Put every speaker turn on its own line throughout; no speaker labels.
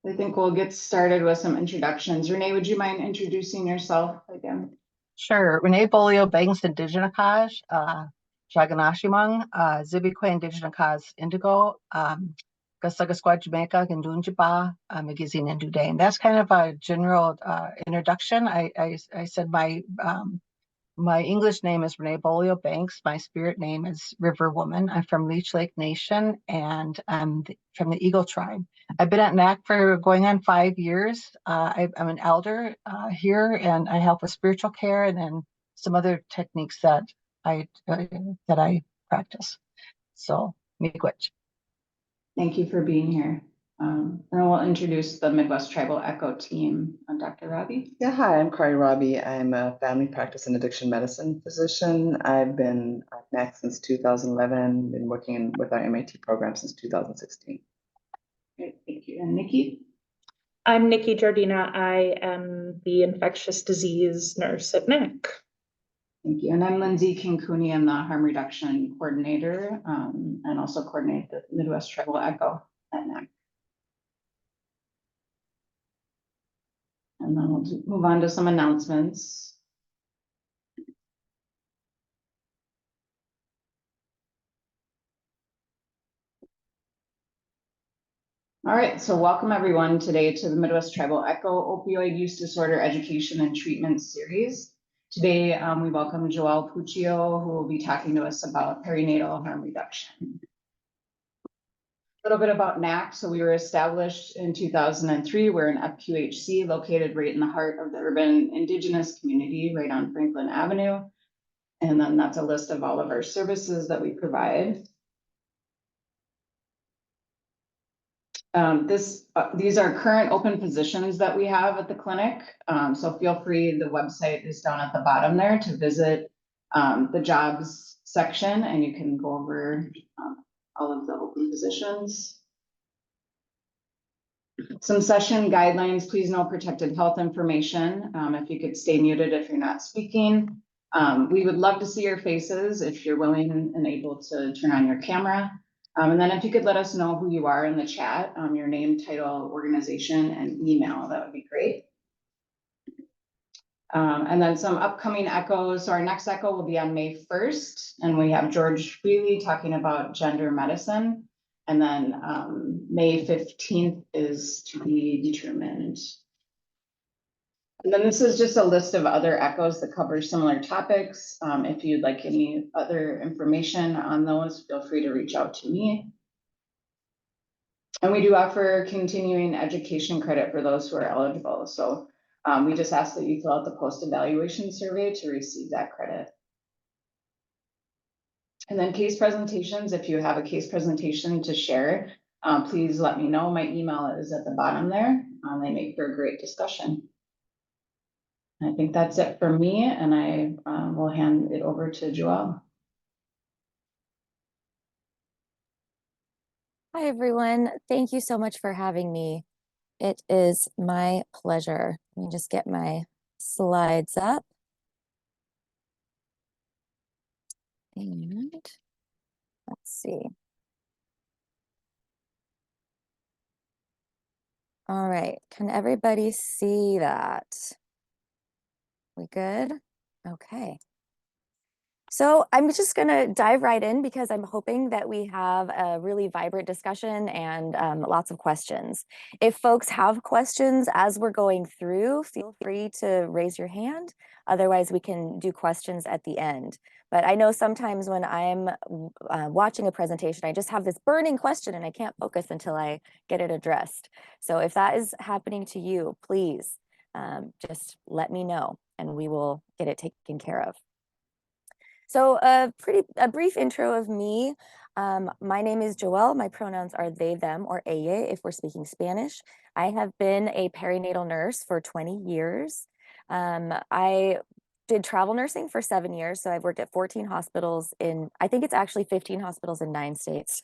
I think we'll get started with some introductions. Renee, would you mind introducing yourself again?
Sure. Renee Bolio Banks Indigenakaj, Jaganashimang, Zibikwe Indigenakaj Indigo, Gasagasqua Jamaica, Gandunjiba, Magazine and Dudain. That's kind of a general introduction. I said my English name is Renee Bolio Banks. My spirit name is River Woman. I'm from Leech Lake Nation, and I'm from the Eagle Tribe. I've been at NACC for going on 5 years. I'm an elder here, and I help with spiritual care and then some other techniques that I practice. So, miigwech.
Thank you for being here. And we'll introduce the Midwest Tribal Echo team. Dr. Robbie.
Yeah, hi, I'm Kari Robbie. I'm a family practice and addiction medicine physician. I've been at NACC since 2011, been working with our MAT program since 2016.
Great, thank you. And Nikki?
I'm Nikki Jardina. I am the infectious disease nurse at NACC.
Thank you. And I'm Lindsay Kincooney. I'm the harm reduction coordinator and also coordinate the Midwest Tribal Echo at NACC. And then we'll move on to some announcements. All right, so welcome everyone today to the Midwest Tribal Echo Opioid Use Disorder Education and Treatment Series. Today, we welcome Joelle Puccio, who will be talking to us about perinatal harm reduction. A little bit about NACC. So we were established in 2003. We're an FQHC located right in the heart of the urban indigenous community, right on Franklin Avenue. And then that's a list of all of our services that we provide. These are current open positions that we have at the clinic. So feel free, the website is down at the bottom there to visit the jobs section, and you can go over all of the open positions. Some session guidelines, please know protected health information. If you could stay muted if you're not speaking. We would love to see your faces if you're willing and able to turn on your camera. And then if you could let us know who you are in the chat, your name, title, organization, and email, that would be great. And then some upcoming echoes. So our next echo will be on May 1st, and we have George Freely talking about gender medicine. And then May 15th is to be determined. And then this is just a list of other echoes that cover similar topics. If you'd like any other information on those, feel free to reach out to me. And we do offer continuing education credit for those who are eligible. So we just ask that you fill out the post-evaluation survey to receive that credit. And then case presentations, if you have a case presentation to share, please let me know. My email is at the bottom there. They make for a great discussion. I think that's it for me, and I will hand it over to Joelle.
Hi, everyone. Thank you so much for having me. It is my pleasure. Let me just get my slides up. And let's see. All right, can everybody see that? We good? Okay. So I'm just going to dive right in because I'm hoping that we have a really vibrant discussion and lots of questions. If folks have questions as we're going through, feel free to raise your hand. Otherwise, we can do questions at the end. But I know sometimes when I'm watching a presentation, I just have this burning question and I can't focus until I get it addressed. So if that is happening to you, please just let me know and we will get it taken care of. So a brief intro of me. My name is Joelle. My pronouns are they, them, or ella if we're speaking Spanish. I have been a perinatal nurse for 20 years. I did travel nursing for 7 years. So I've worked at 14 hospitals I think it's actually 15 hospitals in 9 states.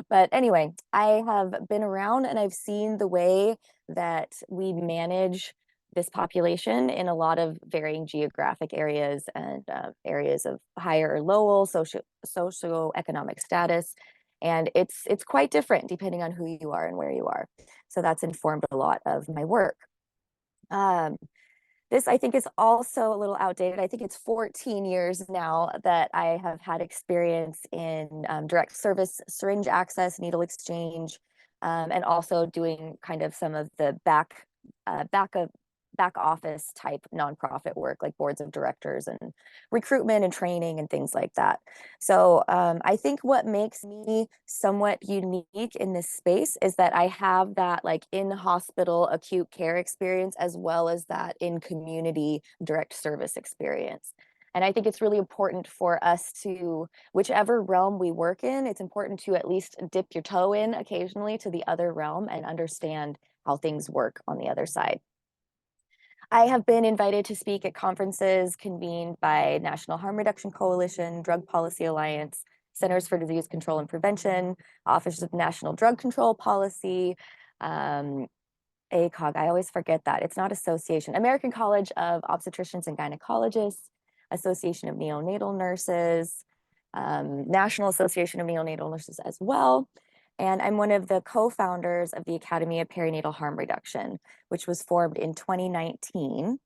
But anyway, I have been around and I've seen the way that we manage this population in a lot of varying geographic areas and areas of higher or lower socioeconomic status. And it's quite different depending on who you are and where you are. So that's informed a lot of my work. This, I think, is also a little outdated. I think it's 14 years now that I have had experience in direct service syringe access, needle exchange, and also doing kind of some of the back office type nonprofit work, like boards of directors and recruitment and training and things like that. So I think what makes me somewhat unique in this space is that I have that like in hospital acute care experience, as well as that in community direct service experience. And I think it's really important for us to, whichever realm we work in, it's important to at least dip your toe in occasionally to the other realm and understand how things work on the other side. I have been invited to speak at conferences convened by National Harm Reduction Coalition, Drug Policy Alliance, Centers for Disease Control and Prevention, Office of National Drug Control Policy, ACOG, I always forget that. It's not association. American College of Obstetricians and Gynecologists, Association of Neonatal Nurses, National Association of Neonatal Nurses as well. And I'm one of the co-founders of the Academy of Perinatal Harm Reduction, which was formed in 2019.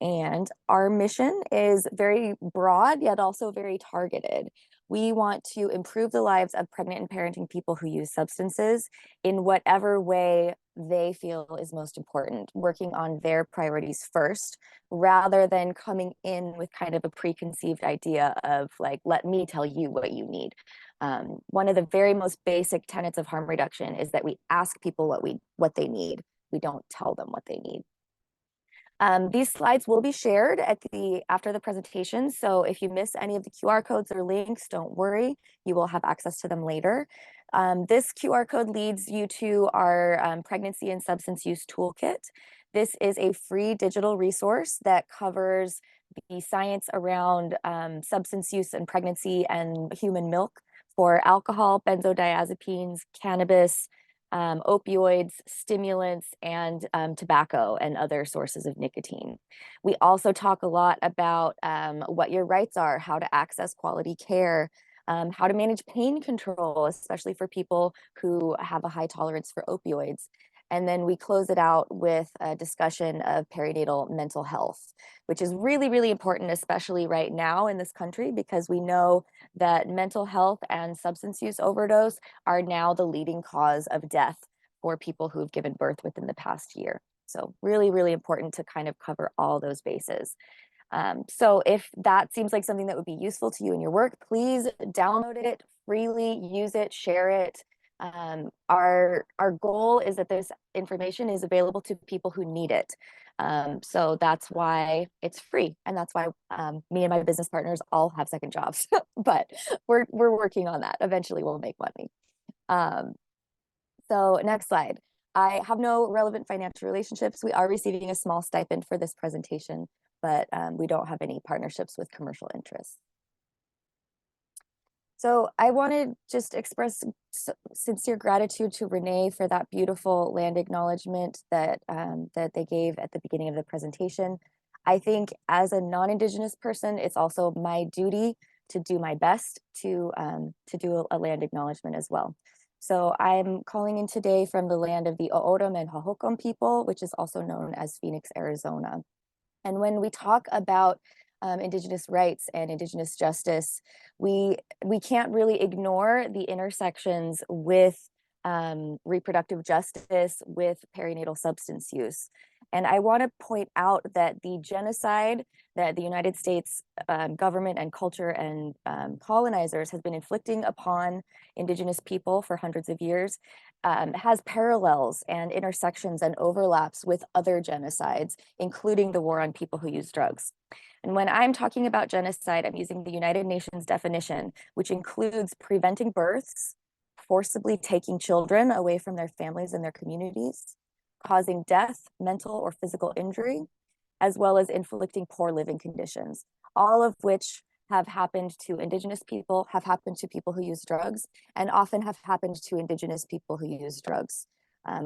And our mission is very broad, yet also very targeted. We want to improve the lives of pregnant and parenting people who use substances in whatever way they feel is most important, working on their priorities first, rather than coming in with kind of a preconceived idea of like, let me tell you what you need. One of the very most basic tenets of harm reduction is that we ask people what they need. We don't tell them what they need. These slides will be shared after the presentation. So if you miss any of the QR codes or links, don't worry, you will have access to them later. This QR code leads you to our pregnancy and substance use toolkit. This is a free digital resource that covers the science around substance use and pregnancy and human milk for alcohol, benzodiazepines, cannabis, opioids, stimulants, and tobacco and other sources of nicotine. We also talk a lot about what your rights are, how to access quality care, how to manage pain control, especially for people who have a high tolerance for opioids. And then we close it out with a discussion of perinatal mental health, which is really, really important, especially right now in this country, because we know that mental health and substance use overdose are now the leading cause of death for people who've given birth within the past year. So really, really important to kind of cover all those bases. So if that seems like something that would be useful to you in your work, please download it freely, use it, share it. Our goal is that this information is available to people who need it. So that's why it's free, and that's why me and my business partners all have second jobs. But we're working on that. Eventually, we'll make money. So next slide. I have no relevant financial relationships. We are receiving a small stipend for this presentation, but we don't have any partnerships with commercial interests. So I want to just express sincere gratitude to Renee for that beautiful land acknowledgement that they gave at the beginning of the presentation. I think as a non-Indigenous person, it's also my duty to do my best to do a land acknowledgement as well. So I'm calling in today from the land of the O'odham and Hohokam people, which is also known as Phoenix, Arizona. And when we talk about Indigenous rights and Indigenous justice, we can't really ignore the intersections with reproductive justice, with perinatal substance use. And I want to point out that the genocide that the United States government and culture and colonizers has been inflicting upon Indigenous people for hundreds of years has parallels and intersections and overlaps with other genocides, including the war on people who use drugs. And when I'm talking about genocide, I'm using the United Nations definition, which includes preventing births, forcibly taking children away from their families and their communities, causing death, mental or physical injury, as well as inflicting poor living conditions, all of which have happened to Indigenous people, have happened to people who use drugs, and often have happened to Indigenous people who use drugs,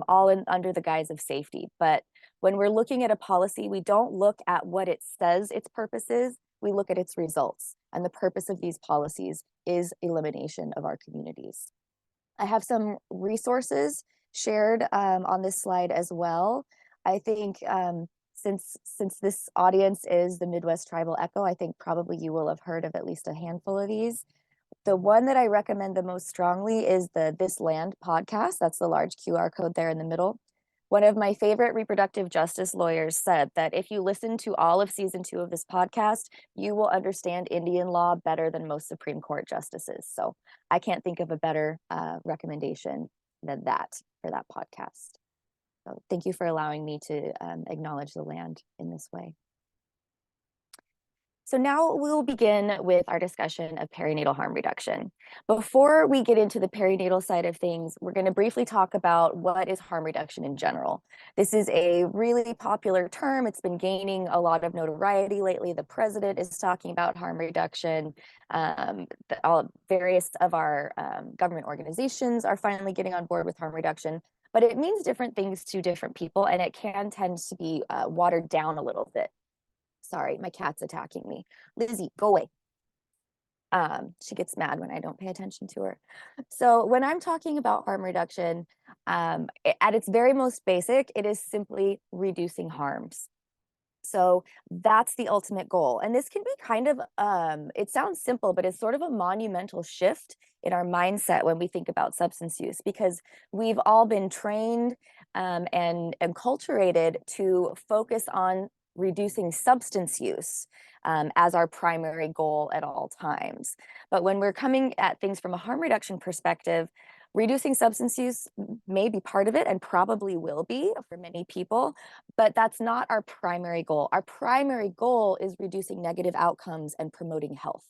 all under the guise of safety. But when we're looking at a policy, we don't look at what it says its purpose is, we look at its results. And the purpose of these policies is elimination of our communities. I have some resources shared on this slide as well. I think since this audience is the Midwest Tribal Echo, I think probably you will have heard of at least a handful of these. The one that I recommend the most strongly is the This Land podcast. That's the large QR code there in the middle. One of my favorite reproductive justice lawyers said that if you listen to all of season 2 of this podcast, you will understand Indian law better than most Supreme Court justices. So I can't think of a better recommendation than that for that podcast. So thank you for allowing me to acknowledge the land in this way. So now we'll begin with our discussion of perinatal harm reduction. Before we get into the perinatal side of things, we're going to briefly talk about what is harm reduction in general. This is a really popular term. It's been gaining a lot of notoriety lately. The president is talking about harm reduction. Various of our government organizations are finally getting on board with harm reduction, but it means different things to different people, and it can tend to be watered down a little bit. Sorry, my cat's attacking me. Lizzie, go away. She gets mad when I don't pay attention to her. So when I'm talking about harm reduction, at its very most basic, it is simply reducing harms. So that's the ultimate goal. And this can be kind of, it sounds simple, but it's sort of a monumental shift in our mindset when we think about substance use, because we've all been trained and enculturated to focus on reducing substance use as our primary goal at all times. But when we're coming at things from a harm reduction perspective, reducing substance use may be part of it and probably will be for many people, but that's not our primary goal. Our primary goal is reducing negative outcomes and promoting health.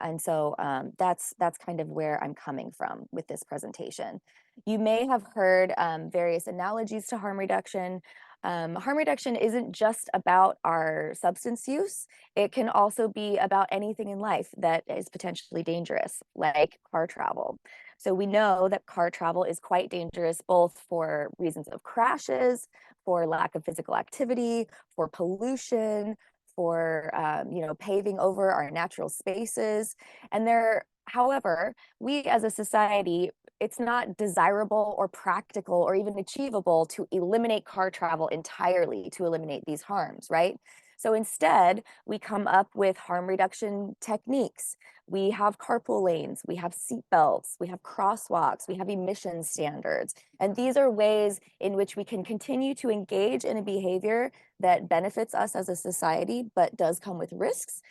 And so that's kind of where I'm coming from with this presentation. You may have heard various analogies to harm reduction. Harm reduction isn't just about our substance use. It can also be about anything in life that is potentially dangerous, like car travel. So we know that car travel is quite dangerous, both for reasons of crashes, for lack of physical activity, for pollution, for paving over our natural spaces. And however, we as a society, it's not desirable or practical or even achievable to eliminate car travel entirely, to eliminate these harms, right? So instead, we come up with harm reduction techniques. We have carpool lanes, we have seat belts, we have crosswalks, we have emission standards. And these are ways in which we can continue to engage in a behavior that benefits us as a society, but does come with risks,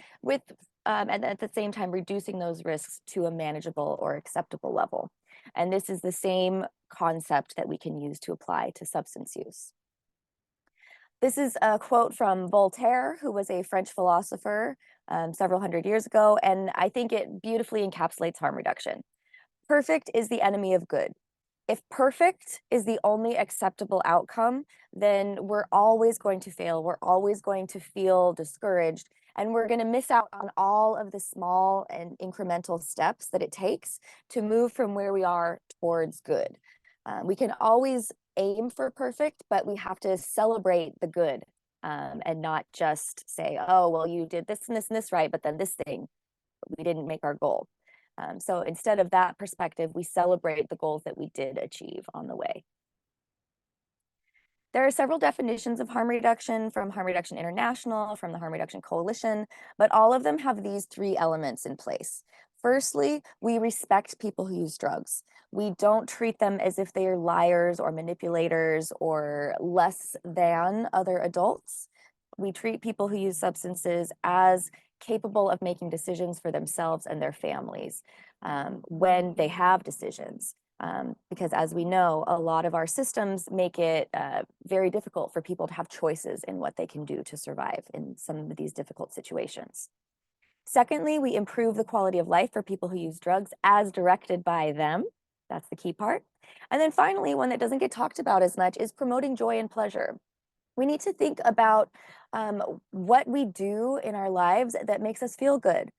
and at the same time, reducing those risks to a manageable or acceptable level. And this is the same concept that we can use to apply to substance use. This is a quote from Voltaire, who was a French philosopher several hundred years ago, and I think it beautifully encapsulates harm reduction. Perfect is the enemy of good. If perfect is the only acceptable outcome, then we're always going to fail. We're always going to feel discouraged, and we're going to miss out on all of the small and incremental steps that it takes to move from where we are towards good. We can always aim for perfect, but we have to celebrate the good and not just say, oh, well, you did this and this and this right, but then this thing, we didn't make our goal. So instead of that perspective, we celebrate the goals that we did achieve on the way. There are several definitions of harm reduction from Harm Reduction International, from the Harm Reduction Coalition, but all of them have these 3 elements in place. Firstly, we respect people who use drugs. We don't treat them as if they are liars or manipulators or less than other adults. We treat people who use substances as capable of making decisions for themselves and their families when they have decisions. Because as we know, a lot of our systems make it very difficult for people to have choices in what they can do to survive in some of these difficult situations. Secondly, we improve the quality of life for people who use drugs as directed by them. That's the key part. And then finally, one that doesn't get talked about as much is promoting joy and pleasure. We need to think about what we do in our lives that makes us feel good.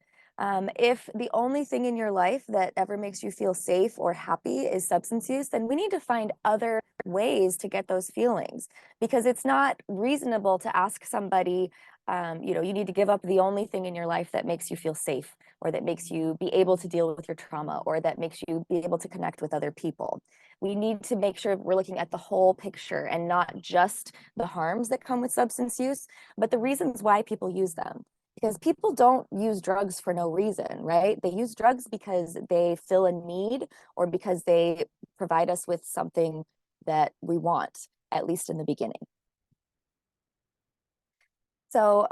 If the only thing in your life that ever makes you feel safe or happy is substance use, then we need to find other ways to get those feelings, because it's not reasonable to ask somebody, you need to give up the only thing in your life that makes you feel safe, or that makes you be able to deal with your trauma, or that makes you be able to connect with other people. We need to make sure we're looking at the whole picture and not just the harms that come with substance use, but the reasons why people use them. Because people don't use drugs for no reason, right? They use drugs because they fill a need, or because they provide us with something that we want, at least in the beginning. So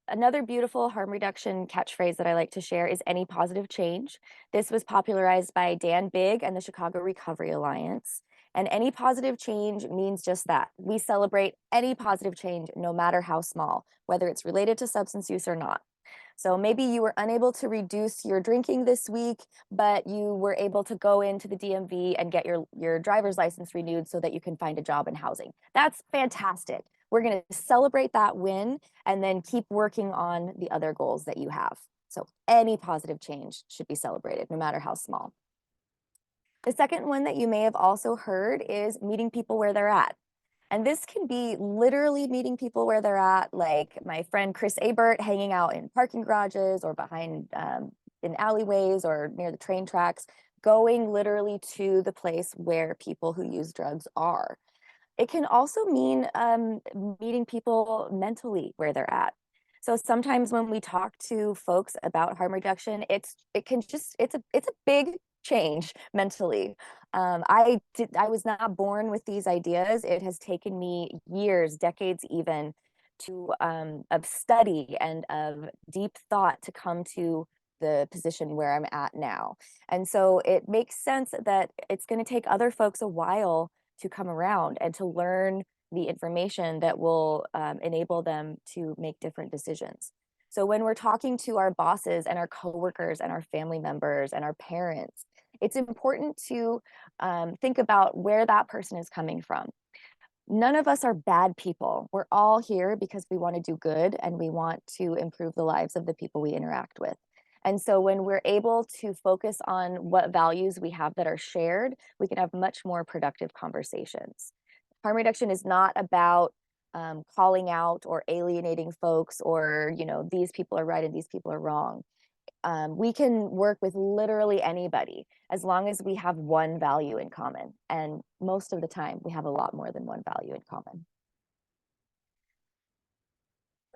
another beautiful harm reduction catchphrase that I like to share is any positive change. This was popularized by Dan Bigg and the Chicago Recovery Alliance. And any positive change means just that. We celebrate any positive change, no matter how small, whether it's related to substance use or not. So maybe you were unable to reduce your drinking this week, but you were able to go into the DMV and get your driver's license renewed so that you can find a job and housing. That's fantastic. We're going to celebrate that win and then keep working on the other goals that you have. So any positive change should be celebrated, no matter how small. The second one that you may have also heard is meeting people where they're at. And this can be literally meeting people where they're at, like my friend Chris Abert hanging out in parking garages or behind in alleyways or near the train tracks, going literally to the place where people who use drugs are. It can also mean meeting people mentally where they're at. So sometimes when we talk to folks about harm reduction, it's a big change mentally. I was not born with these ideas. It has taken me years, decades even, to of study and of deep thought to come to the position where I'm at now. And so it makes sense that it's going to take other folks a while to come around and to learn the information that will enable them to make different decisions. So when we're talking to our bosses and our coworkers and our family members and our parents, it's important to think about where that person is coming from. None of us are bad people. We're all here because we want to do good and we want to improve the lives of the people we interact with. And so when we're able to focus on what values we have that are shared, we can have much more productive conversations. Harm reduction is not about calling out or alienating folks or, these people are right and these people are wrong. We can work with literally anybody as long as we have one value in common. And most of the time, we have a lot more than one value in common.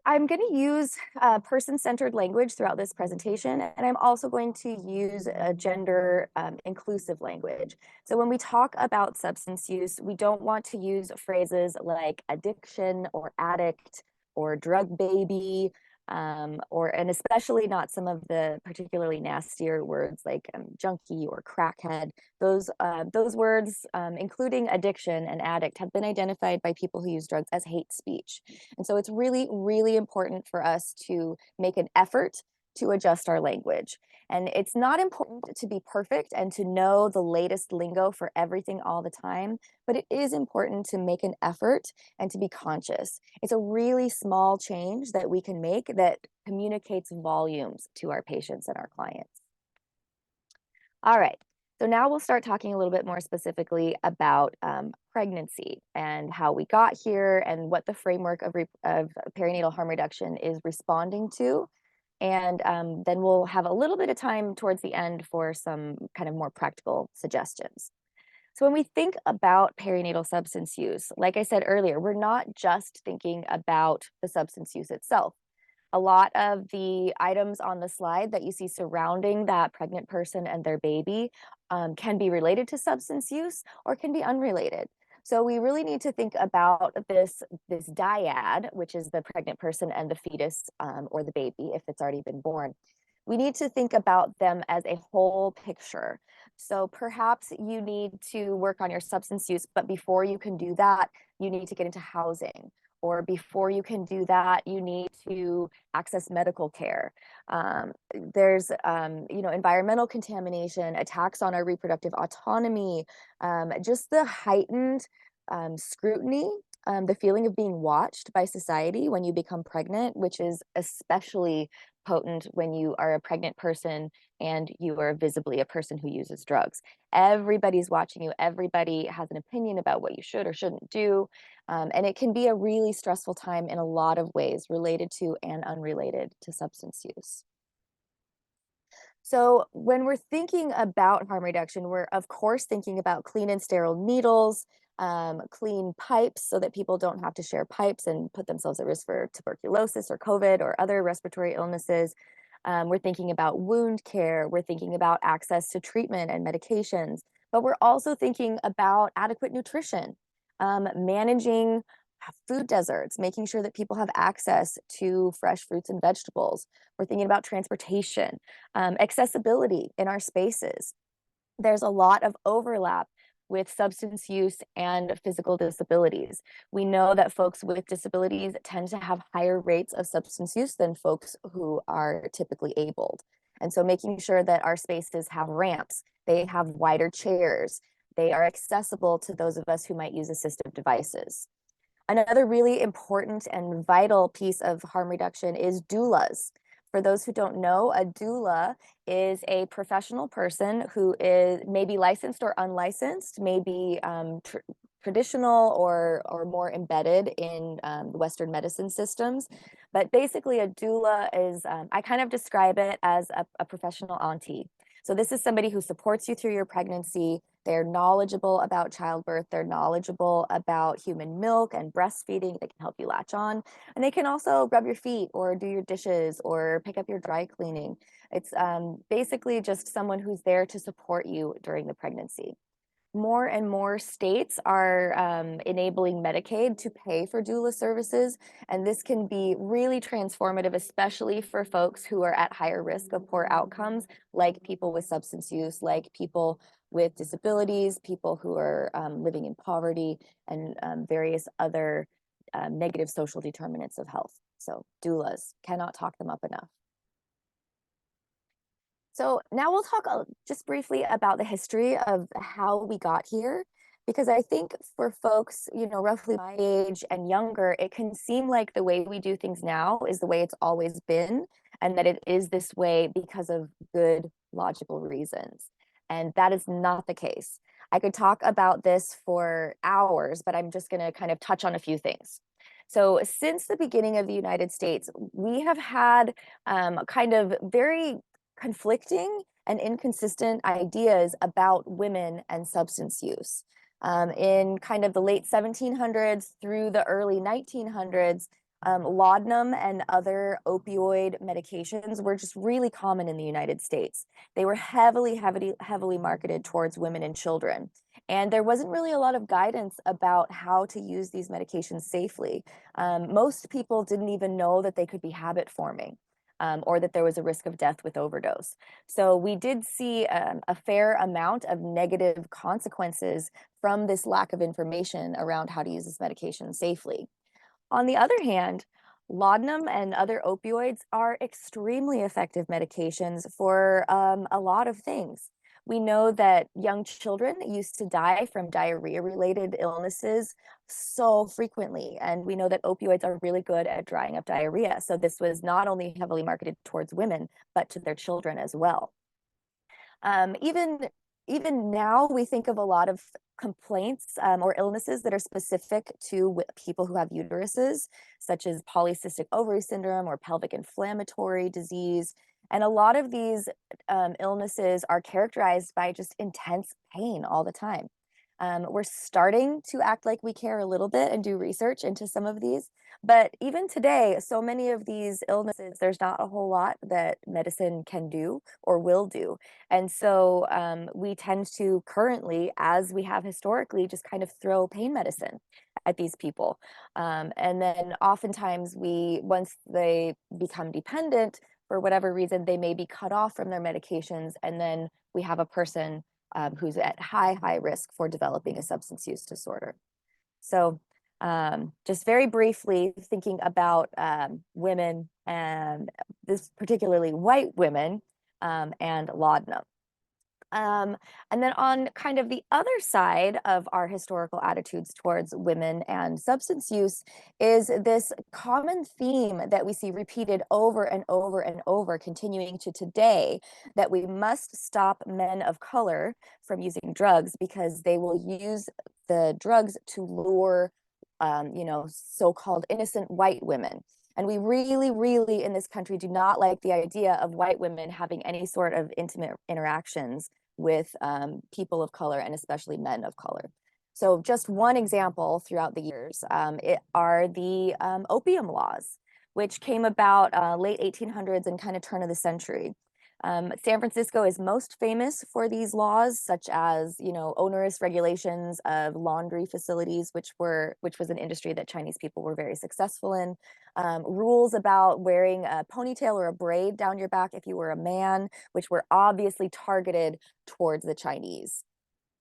I'm going to use person-centered language throughout this presentation, and I'm also going to use a gender inclusive language. So when we talk about substance use, we don't want to use phrases like addiction or addict or drug baby, and especially not some of the particularly nastier words like junkie or crackhead. Those words, including addiction and addict, have been identified by people who use drugs as hate speech. And so it's really, really important for us to make an effort to adjust our language. And it's not important to be perfect and to know the latest lingo for everything all the time, but it is important to make an effort and to be conscious. It's a really small change that we can make that communicates volumes to our patients and our clients. All right, so now we'll start talking a little bit more specifically about pregnancy and how we got here and what the framework of perinatal harm reduction is responding to. And then we'll have a little bit of time towards the end for some kind of more practical suggestions. So when we think about perinatal substance use, like I said earlier, we're not just thinking about the substance use itself. A lot of the items on the slide that you see surrounding that pregnant person and their baby can be related to substance use or can be unrelated. So we really need to think about this dyad, which is the pregnant person and the fetus or the baby if it's already been born. We need to think about them as a whole picture. So perhaps you need to work on your substance use, but before you can do that, you need to get into housing. Or before you can do that, you need to access medical care. There's, environmental contamination, attacks on our reproductive autonomy, just the heightened scrutiny, the feeling of being watched by society when you become pregnant, which is especially potent when you are a pregnant person and you are visibly a person who uses drugs. Everybody's watching you. Everybody has an opinion about what you should or shouldn't do. And it can be a really stressful time in a lot of ways, related to and unrelated to substance use. So when we're thinking about harm reduction, we're of course thinking about clean and sterile needles, clean pipes so that people don't have to share pipes and put themselves at risk for tuberculosis or COVID or other respiratory illnesses. We're thinking about wound care. We're thinking about access to treatment and medications, but we're also thinking about adequate nutrition, managing food deserts, making sure that people have access to fresh fruits and vegetables. We're thinking about transportation, accessibility in our spaces. There's a lot of overlap with substance use and physical disabilities. We know that folks with disabilities tend to have higher rates of substance use than folks who are typically abled. And so making sure that our spaces have ramps, they have wider chairs, they are accessible to those of us who might use assistive devices. Another really important and vital piece of harm reduction is doulas. For those who don't know, a doula is a professional person who is maybe licensed or unlicensed, maybe traditional or more embedded in the Western medicine systems. But basically a doula is, I kind of describe it as a professional auntie. So this is somebody who supports you through your pregnancy. They're knowledgeable about childbirth. They're knowledgeable about human milk and breastfeeding. They can help you latch on. And they can also rub your feet or do your dishes or pick up your dry cleaning. It's basically just someone who's there to support you during the pregnancy. More and more states are enabling Medicaid to pay for doula services, and this can be really transformative, especially for folks who are at higher risk of poor outcomes, like people with substance use, like people with disabilities, people who are living in poverty, and various other negative social determinants of health. So doulas, cannot talk them up enough. So now we'll talk just briefly about the history of how we got here, because I think for folks, you know, roughly my age and younger, it can seem like the way we do things now is the way it's always been, and that it is this way because of good logical reasons. And that is not the case. I could talk about this for hours, but I'm just going to kind of touch on a few things. So since the beginning of the United States, we have had kind of very conflicting and inconsistent ideas about women and substance use. In kind of the late 1700s through the early 1900s, laudanum and other opioid medications were just really common in the United States. They were heavily marketed towards women and children. And there wasn't really a lot of guidance about how to use these medications safely. Most people didn't even know that they could be habit forming. Or that there was a risk of death with overdose. So we did see a fair amount of negative consequences from this lack of information around how to use this medication safely. On the other hand, laudanum and other opioids are extremely effective medications for a lot of things. We know that young children used to die from diarrhea-related illnesses so frequently, and we know that opioids are really good at drying up diarrhea. So this was not only heavily marketed towards women, but to their children as well. Even now, we think of a lot of complaints or illnesses that are specific to people who have uteruses, such as polycystic ovary syndrome or pelvic inflammatory disease. And a lot of these illnesses are characterized by just intense pain all the time. We're starting to act like we care a little bit and do research into some of these. But even today, so many of these illnesses, there's not a whole lot that medicine can do or will do. And so we tend to currently, as we have historically, just kind of throw pain medicine at these people. And then oftentimes once they become dependent, for whatever reason, they may be cut off from their medications. And then we have a person who's at high risk for developing a substance use disorder. So just very briefly thinking about women, and this particularly white women, and laudanum. And then on kind of the other side of our historical attitudes towards women and substance use is this common theme that we see repeated over and over and over, continuing to today, that we must stop men of color from using drugs because they will use the drugs to lure, so-called innocent white women. And we really, really in this country do not like the idea of white women having any sort of intimate interactions with people of color and especially men of color. So just one example throughout the years are the opium laws, which came about late 1800s and kind of turn of the century. San Francisco is most famous for these laws, such as, onerous regulations of laundry facilities, which was an industry that Chinese people were very successful in. Rules about wearing a ponytail or a braid down your back if you were a man, which were obviously targeted towards the Chinese.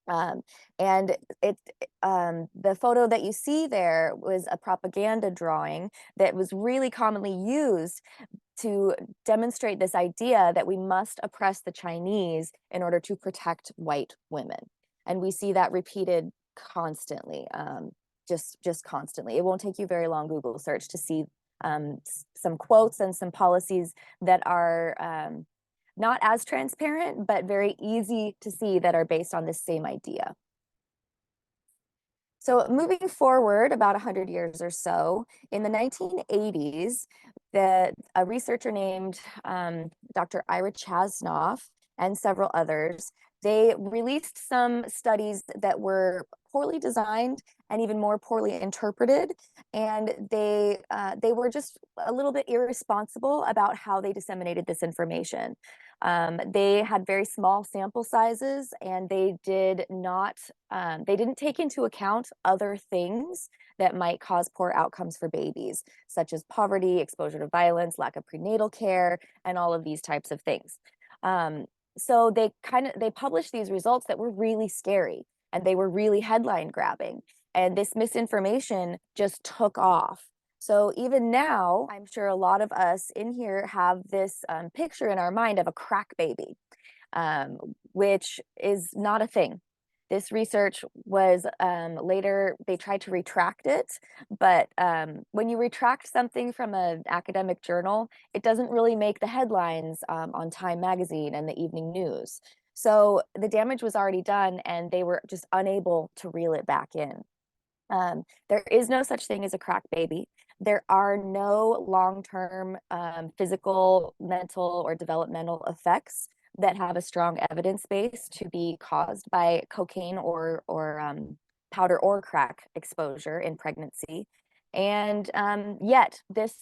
And the photo that you see there was a propaganda drawing that was really commonly used to demonstrate this idea that we must oppress the Chinese in order to protect white women. And we see that repeated constantly, just constantly. It won't take you very long Google search to see some quotes and some policies that are not as transparent, but very easy to see that are based on this same idea. So moving forward about 100 years or so, in the 1980s, a researcher named Dr. Ira Chasnoff and several others, they released some studies that were poorly designed and even more poorly interpreted. And they were just a little bit irresponsible about how they disseminated this information. They had very small sample sizes, and they didn't take into account other things that might cause poor outcomes for babies, such as poverty, exposure to violence, lack of prenatal care, and all of these types of things. So they published these results that were really scary, and they were really headline grabbing, and this misinformation just took off. So even now, I'm sure a lot of us in here have this picture in our mind of a crack baby, which is not a thing. This research was later, they tried to retract it, but when you retract something from an academic journal, it doesn't really make the headlines on Time magazine and the evening news. So the damage was already done, and they were just unable to reel it back in. There is no such thing as a crack baby. There are no long-term physical, mental, or developmental effects that have a strong evidence base to be caused by cocaine or powder or crack exposure in pregnancy. And yet this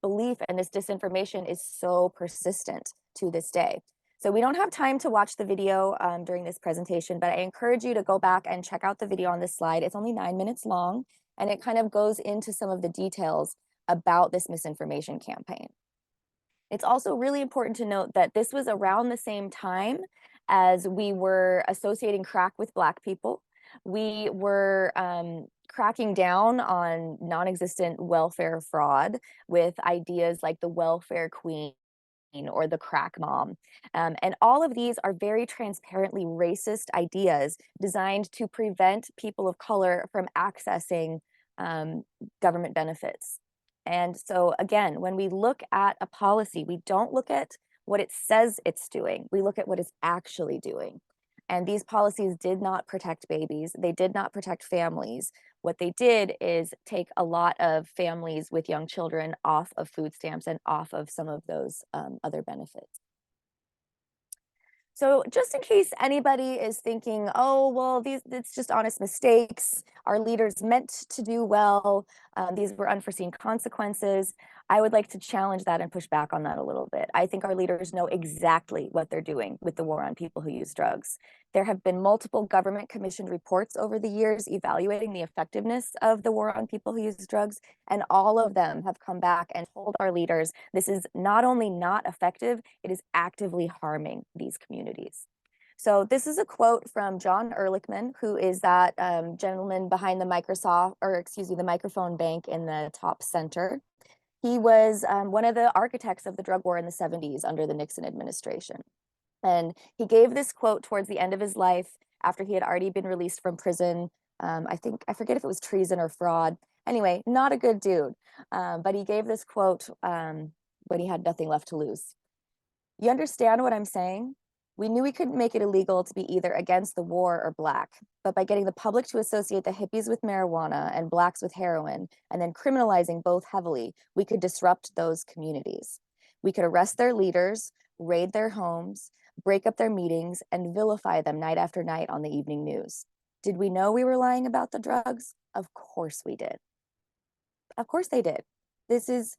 belief and this disinformation is so persistent to this day. So we don't have time to watch the video during this presentation, but I encourage you to go back and check out the video on this slide. It's only 9 minutes long, and it kind of goes into some of the details about this misinformation campaign. It's also really important to note that this was around the same time as we were associating crack with Black people. We were cracking down on non-existent welfare fraud with ideas like the welfare queen or the crack mom. And all of these are very transparently racist ideas designed to prevent people of color from accessing government benefits. And so again, when we look at a policy, we don't look at what it says it's doing, we look at what it's actually doing. And these policies did not protect babies. They did not protect families. What they did is take a lot of families with young children off of food stamps and off of some of those other benefits. So just in case anybody is thinking, oh, well, it's just honest mistakes, our leaders meant to do well, these were unforeseen consequences, I would like to challenge that and push back on that a little bit. I think our leaders know exactly what they're doing with the war on people who use drugs. There have been multiple government commissioned reports over the years evaluating the effectiveness of the war on people who use drugs, and all of them have come back and told our leaders this is not only not effective, it is actively harming these communities. So this is a quote from John Ehrlichman, who is that gentleman behind the the microphone bank in the top center. He was one of the architects of the drug war in the 70s under the Nixon administration. And he gave this quote towards the end of his life after he had already been released from prison. I forget if it was treason or fraud. Anyway, not a good dude. But he gave this quote when he had nothing left to lose. You understand what I'm saying? We knew we couldn't make it illegal to be either against the war or black, but by getting the public to associate the hippies with marijuana and blacks with heroin, and then criminalizing both heavily, we could disrupt those communities. We could arrest their leaders, raid their homes, break up their meetings, and vilify them night after night on the evening news. Did we know we were lying about the drugs? Of course we did. Of course they did. This is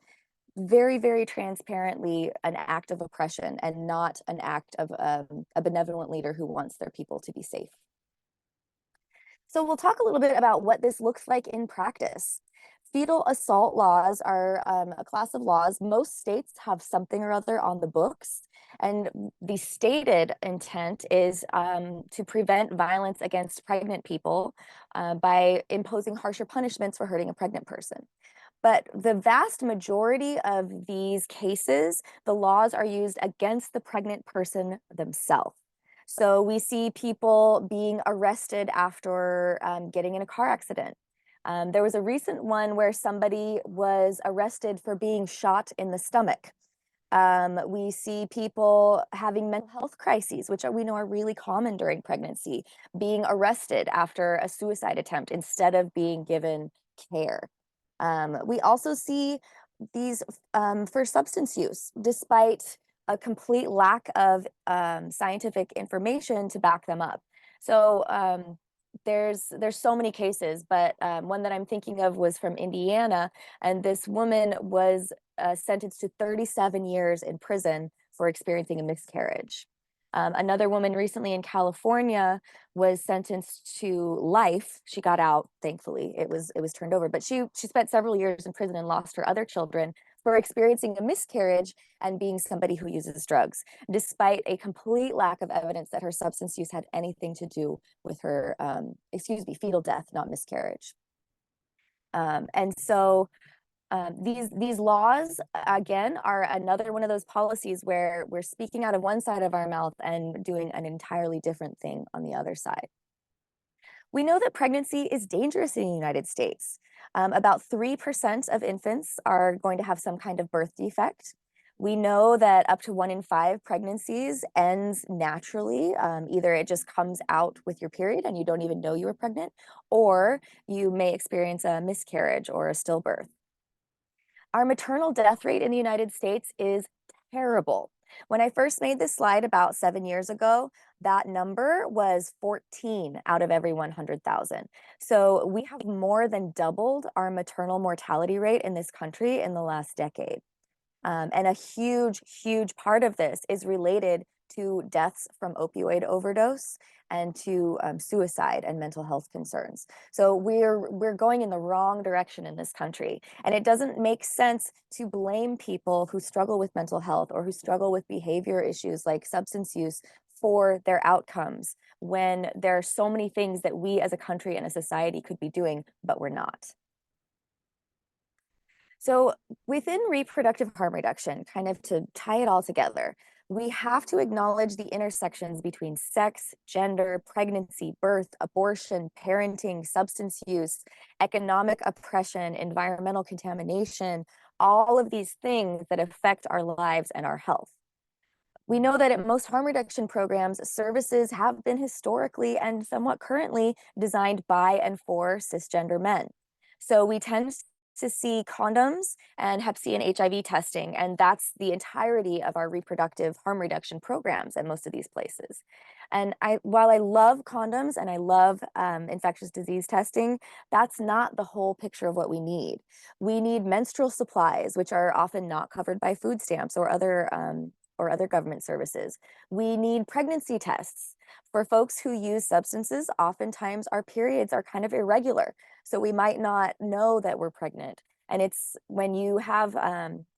very, very transparently an act of oppression and not an act of a benevolent leader who wants their people to be safe. So we'll talk a little bit about what this looks like in practice. Fetal assault laws are a class of laws. Most states have something or other on the books. And the stated intent is to prevent violence against pregnant people by imposing harsher punishments for hurting a pregnant person. But the vast majority of these cases, the laws are used against the pregnant person themselves. So we see people being arrested after getting in a car accident. There was a recent one where somebody was arrested for being shot in the stomach. We see people having mental health crises, which we know are really common during pregnancy, being arrested after a suicide attempt instead of being given care. We also see these for substance use, despite a complete lack of scientific information to back them up. So there's so many cases, but one that I'm thinking of was from Indiana, and this woman was sentenced to 37 years in prison for experiencing a miscarriage. Another woman recently in California was sentenced to life. She got out, thankfully. It was turned over, but she spent several years in prison and lost her other children for experiencing a miscarriage and being somebody who uses drugs, despite a complete lack of evidence that her substance use had anything to do with her, fetal death, not miscarriage. And so these laws, again, are another one of those policies where we're speaking out of one side of our mouth and doing an entirely different thing on the other side. We know that pregnancy is dangerous in the United States. About 3% of infants are going to have some kind of birth defect. We know that up to 1 in 5 pregnancies ends naturally. Either it just comes out with your period and you don't even know you were pregnant, or you may experience a miscarriage or a stillbirth. Our maternal death rate in the United States is terrible. When I first made this slide about 7 years ago, that number was 14 out of every 100,000. So we have more than doubled our maternal mortality rate in this country in the last decade. And a huge, huge part of this is related to deaths from opioid overdose and to suicide and mental health concerns. So we're going in the wrong direction in this country. And it doesn't make sense to blame people who struggle with mental health or who struggle with behavior issues like substance use for their outcomes when there are so many things that we as a country and a society could be doing, but we're not. So within reproductive harm reduction, kind of to tie it all together, we have to acknowledge the intersections between sex, gender, pregnancy, birth, abortion, parenting, substance use, economic oppression, environmental contamination, all of these things that affect our lives and our health. We know that at most harm reduction programs, services have been historically and somewhat currently designed by and for cisgender men. So we tend to see condoms and Hep C and HIV testing, and that's the entirety of our reproductive harm reduction programs at most of these places. And while I love condoms and I love infectious disease testing, that's not the whole picture of what we need. We need menstrual supplies, which are often not covered by food stamps or other government services. We need pregnancy tests. For folks who use substances, oftentimes our periods are kind of irregular. So we might not know that we're pregnant. And it's when you have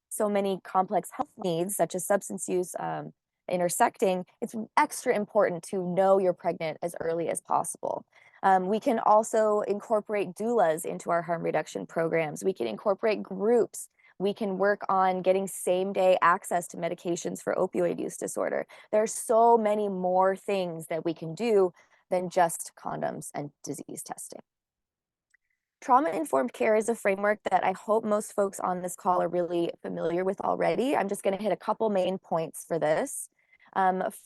so many complex health needs, such as substance use intersecting, it's extra important to know you're pregnant as early as possible. We can also incorporate doulas into our harm reduction programs. We can incorporate groups We can work on getting same-day access to medications for opioid use disorder. There are so many more things that we can do than just condoms and disease testing. Trauma-informed care is a framework that I hope most folks on this call are really familiar with already. I'm just going to hit a couple main points for this.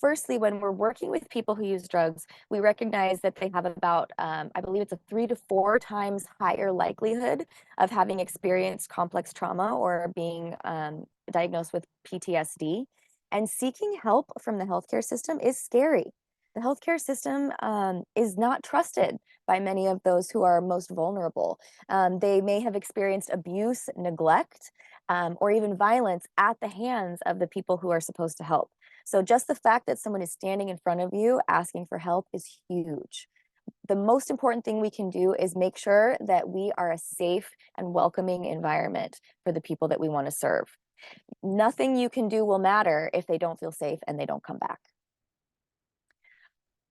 Firstly, when we're working with people who use drugs, we recognize that they have about, I believe it's a 3 to 4 times higher likelihood of having experienced complex trauma or being diagnosed with PTSD. And seeking help from the healthcare system is scary. The healthcare system is not trusted by many of those who are most vulnerable. They may have experienced abuse, neglect, or even violence at the hands of the people who are supposed to help. So just the fact that someone is standing in front of you asking for help is huge. The most important thing we can do is make sure that we are a safe and welcoming environment for the people that we want to serve. Nothing you can do will matter if they don't feel safe and they don't come back.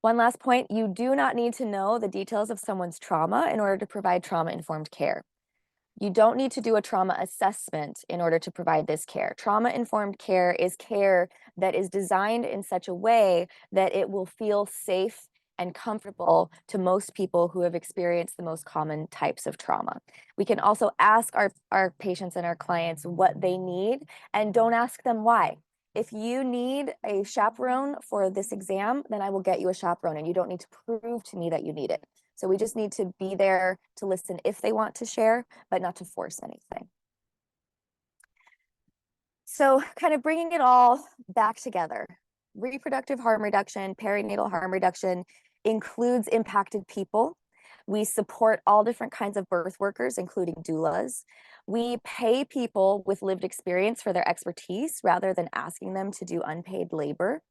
One last point, you do not need to know the details of someone's trauma in order to provide trauma-informed care. You don't need to do a trauma assessment in order to provide this care. Trauma-informed care is care that is designed in such a way that it will feel safe and comfortable to most people who have experienced the most common types of trauma. We can also ask our patients and our clients what they need, and don't ask them why. If you need a chaperone for this exam, then I will get you a chaperone, and you don't need to prove to me that you need it. So we just need to be there to listen if they want to share, but not to force anything. So kind of bringing it all back together, reproductive harm reduction, perinatal harm reduction includes impacted people. We support all different kinds of birth workers, including doulas. We pay people with lived experience for their expertise rather than asking them to do unpaid labor.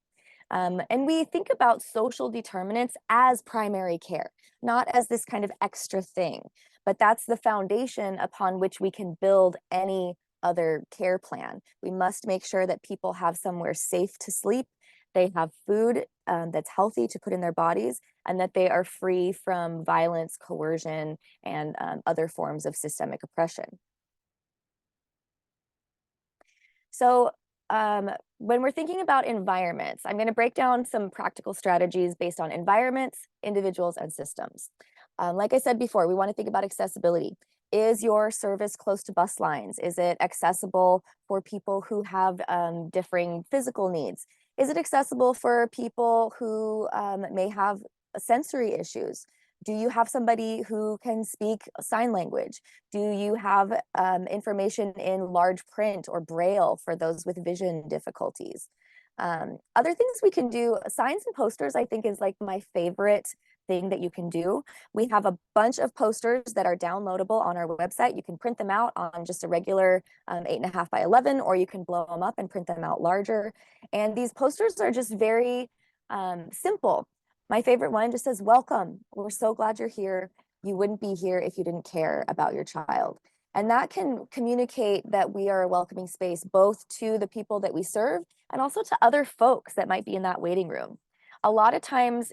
And we think about social determinants as primary care, not as this kind of extra thing, but that's the foundation upon which we can build any other care plan. We must make sure that people have somewhere safe to sleep, they have food that's healthy to put in their bodies, and that they are free from violence, coercion, and other forms of systemic oppression. So when we're thinking about environments, I'm going to break down some practical strategies based on environments, individuals, and systems. Like I said before, we want to think about accessibility. Is your service close to bus lines? Is it accessible for people who have differing physical needs? Is it accessible for people who may have sensory issues? Do you have somebody who can speak sign language? Do you have information in large print or braille for those with vision difficulties? Other things we can do, signs and posters, I think is like my favorite thing that you can do. We have a bunch of posters that are downloadable on our website. You can print them out on just a regular 8.5 by 11, or you can blow them up and print them out larger. And these posters are just very simple. My favorite one just says, "Welcome, we're so glad you're here. You wouldn't be here if you didn't care about your child." And that can communicate that we are a welcoming space, both to the people that we serve and also to other folks that might be in that waiting room. A lot of times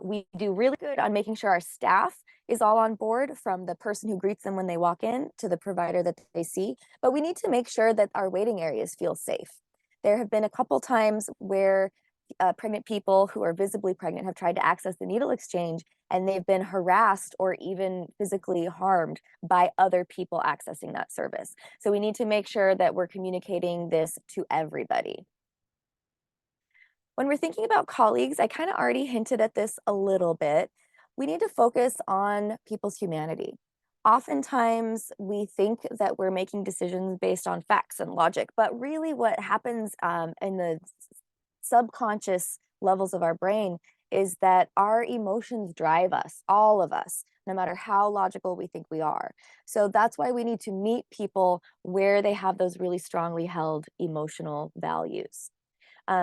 we do really good on making sure our staff is all on board, from the person who greets them when they walk in to the provider that they see, but we need to make sure that our waiting areas feel safe. There have been a couple times where pregnant people who are visibly pregnant have tried to access the needle exchange, and they've been harassed or even physically harmed by other people accessing that service. So we need to make sure that we're communicating this to everybody. When we're thinking about colleagues, I kind of already hinted at this a little bit. We need to focus on people's humanity. Oftentimes, we think that we're making decisions based on facts and logic, but really what happens in the subconscious levels of our brain is that our emotions drive us, all of us, no matter how logical we think we are. So that's why we need to meet people where they have those really strongly held emotional values.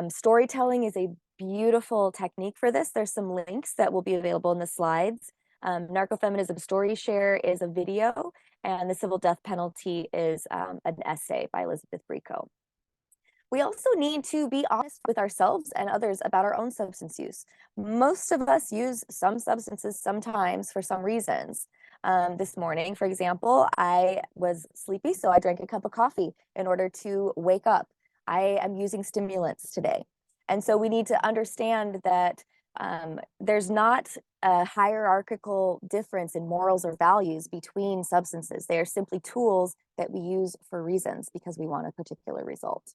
Storytelling is a beautiful technique for this. There's some links that will be available in the slides. Narcofeminism Story Share is a video, and The Civil Death Penalty is an essay by Elizabeth Brico. We also need to be honest with ourselves and others about our own substance use. Most of us use some substances sometimes for some reasons. This morning, for example, I was sleepy, so I drank a cup of coffee in order to wake up. I am using stimulants today. And so we need to understand that there's not a hierarchical difference in morals or values between substances. They are simply tools that we use for reasons because we want a particular result.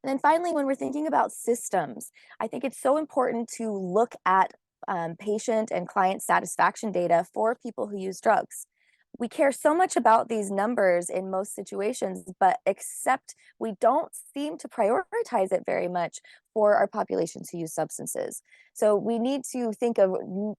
And then finally, when we're thinking about systems, I think it's so important to look at patient and client satisfaction data for people who use drugs. We care so much about these numbers in most situations, but except we don't seem to prioritize it very much for our populations who use substances. So we need to think of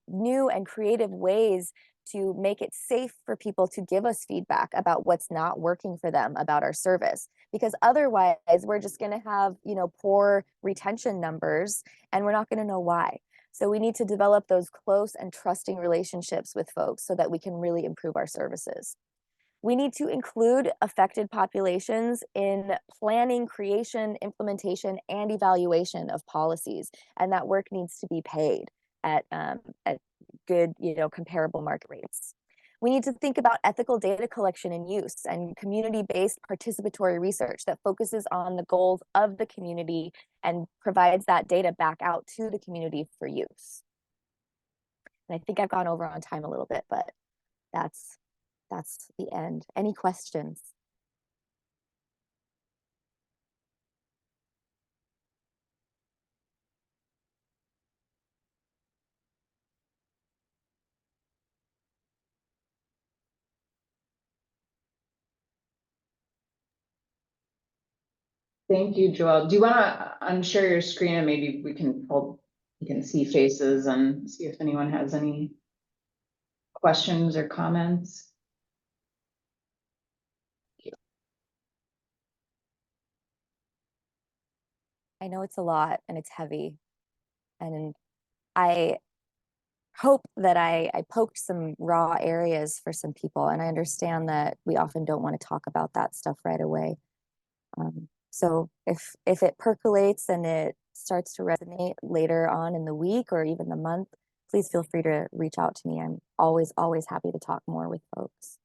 new and creative ways to make it safe for people to give us feedback about what's not working for them about our service, because otherwise we're just going to have, poor retention numbers and we're not going to know why. So we need to develop those close and trusting relationships with folks so that we can really improve our services. We need to include affected populations in planning, creation, implementation, and evaluation of policies. And that work needs to be paid at good, comparable market rates. We need to think about ethical data collection and use and community-based participatory research that focuses on the goals of the community and provides that data back out to the community for use. And I think I've gone over on time a little bit, but that's the end. Any questions?
Thank you, Joelle. Do you want to unshare your screen and maybe you can see faces and see if anyone has any questions or comments?
I know it's a lot and it's heavy, and I hope that I poked some raw areas for some people, and I understand that we often don't want to talk about that stuff right away. So if it percolates and it starts to resonate later on in the week or even the month, please feel free to reach out to me. I'm always happy to talk more with folks.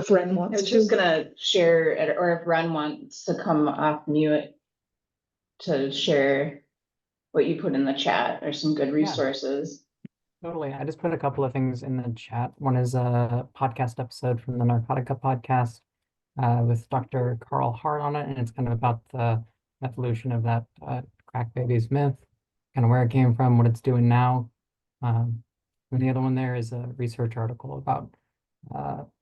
If Ren
I
wants
was
to.
just gonna share it, or if Ren wants to come off mute to share what you put in the chat or some good resources.
Totally. I just put a couple of things in the chat. One is a podcast episode from the Narcotica podcast with Dr. Carl Hart on it, and it's kind of about the evolution of that crack babies myth, kind of where it came from, what it's doing now. And the other one there is a research article about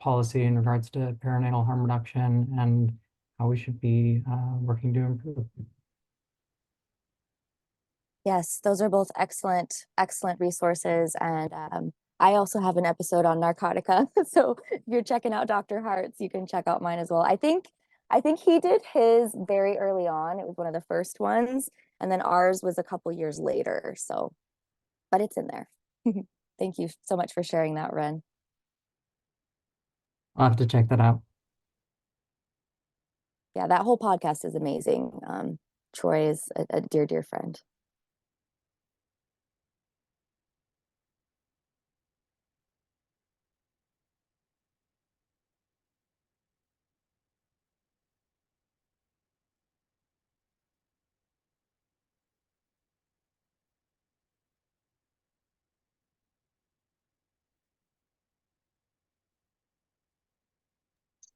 policy in regards to perinatal harm reduction and how we should be working to improve.
Yes, those are both excellent resources. And I also have an episode on Narcotica. So if you're checking out Dr. Hart's, you can check out mine as well. I think he did his very early on. It was one of the first ones. And then ours was a couple years later. So, but it's in there. Thank you so much for sharing that, Ren.
I'll have to check that out.
Yeah, that whole podcast is amazing. Troy is a dear friend.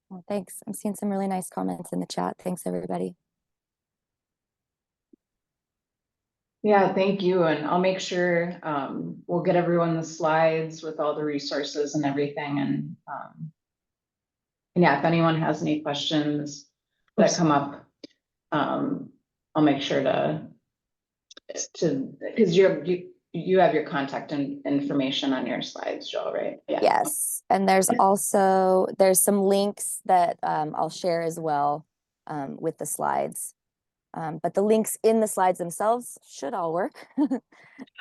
Well, thanks. I'm seeing some really nice comments in the chat. Thanks, everybody.
Yeah, thank you. And I'll make sure we'll get everyone the slides with all the resources and everything. And yeah, if anyone has any questions that come up, I'll make sure to because you have your contact information on your slides, Joel, right? Yeah.
Yes, and there's some links that I'll share as well with the slides. But the links in the slides themselves should all work.
And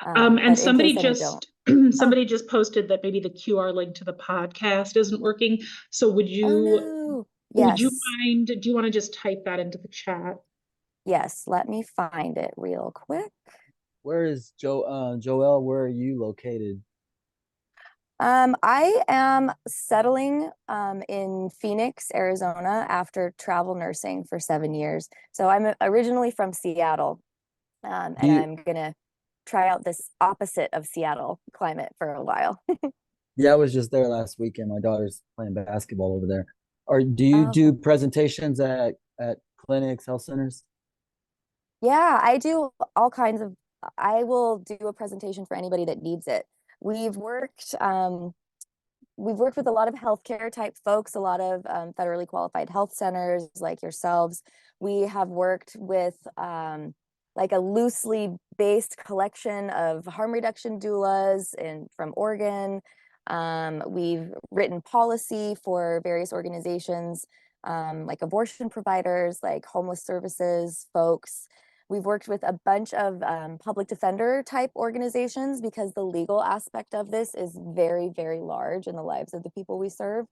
but in
somebody
case any don't.
somebody just posted that maybe the QR link to the podcast isn't working. So would
Oh
you
no.
would you
Yes.
mind, do you want to just type that into the chat?
Yes, let me find it real quick.
Where is Joelle, where are you located?
I am settling in Phoenix, Arizona after travel nursing for 7 years. So I'm originally from Seattle, and
Do you-
I'm gonna try out this opposite of Seattle climate for a while.
Yeah, I was just there last weekend. My daughter's playing basketball over there. Or do you
Oh,
do presentations at clinics, health centers?
yeah, I do all kinds of, I will do a presentation for anybody that needs it. We've worked with a lot of healthcare type folks, a lot of federally qualified health centers like yourselves. We have worked with like a loosely based collection of harm reduction doulas from Oregon. We've written policy for various organizations like abortion providers, like homeless services folks. We've worked with a bunch of public defender type organizations because the legal aspect of this is very, very large in the lives of the people we serve.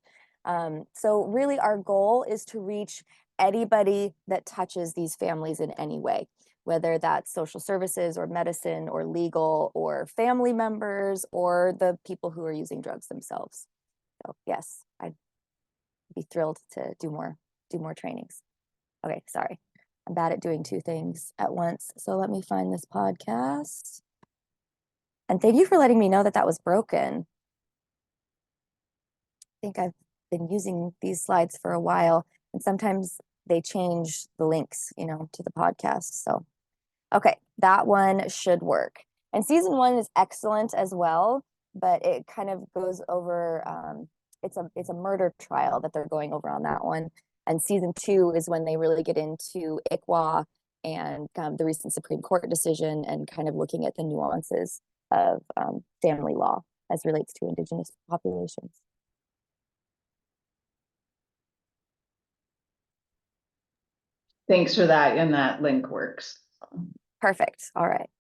So really our goal is to reach anybody that touches these families in any way, whether that's social services or medicine or legal or family members or the people who are using drugs themselves. So yes, I'd be thrilled to do more trainings. Okay, sorry. I'm bad at doing two things at once. So let me find this podcast. And thank you for letting me know that that was broken. I think I've been using these slides for a while, and sometimes they change the links, to the podcast. So, okay, that one should work. And season 1 is excellent as well, but it kind of goes over, it's a murder trial that they're going over on that one. And season 2 is when they really get into ICWA and the recent Supreme Court decision and kind of looking at the nuances of family law as relates to Indigenous populations.
Thanks for that, and that link works.
Perfect. All right.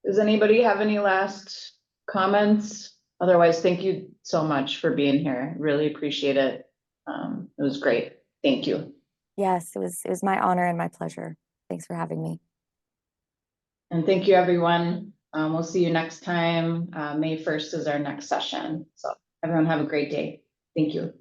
Does anybody have any last comments? Otherwise, thank you so much for being here. Really appreciate it. It was great. Thank you.
Yes, it was my honor and my pleasure. Thanks for having me.
And thank you, everyone. We'll see you next time. May 1st is our next session. So everyone have a great day. Thank you.